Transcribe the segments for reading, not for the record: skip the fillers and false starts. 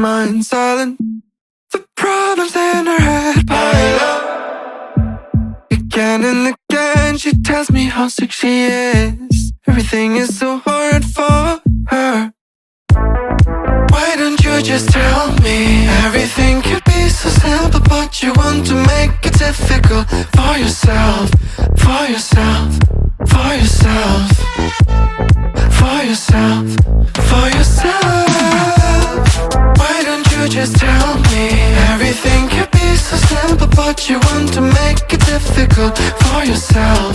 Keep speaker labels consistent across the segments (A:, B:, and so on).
A: mind silent. The problems in her head pile up. Again and again she tells me how sick she is. Everything is so hard for her. Why don't you just tell me? Everything could be so simple, but you want to make it difficult for yourself, for yourself, for yourself, for yourself, for yourself. Why don't you just tell me? Everything could be so simple, but you want to make it difficult for yourself,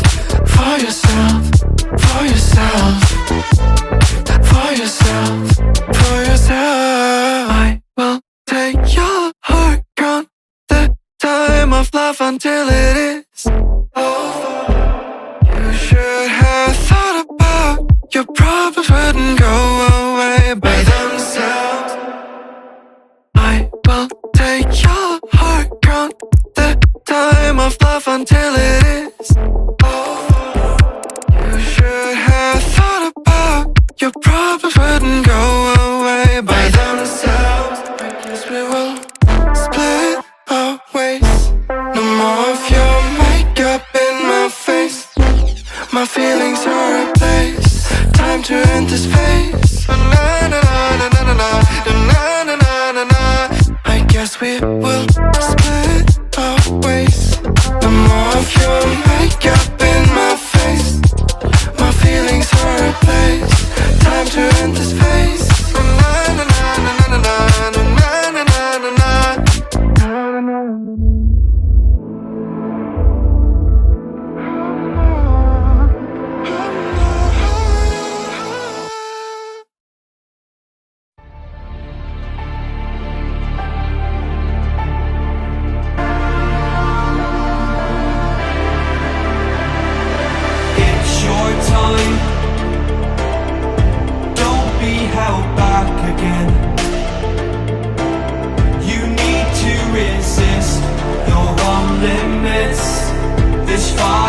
A: for yourself, for yourself, for yourself, for yourself. I will take your heart, count the time of love until it is over. You should have thought about your problems wouldn't go away by themselves. I will take your heart, count the time of love until it is over. You should have thought about your problems wouldn't go away by themselves. I guess we will split our ways. No more of your makeup in my face. My feelings are replaced. Time to end this phase. Na na na na na na na na na na na. I guess we will split our ways. No more of your makeup in my face. My feelings are replaced. Time to end this phase. Na na na na na na na na na na na na.
B: It's your time. Don't be held back again. You need to resist. You're on limits. This fire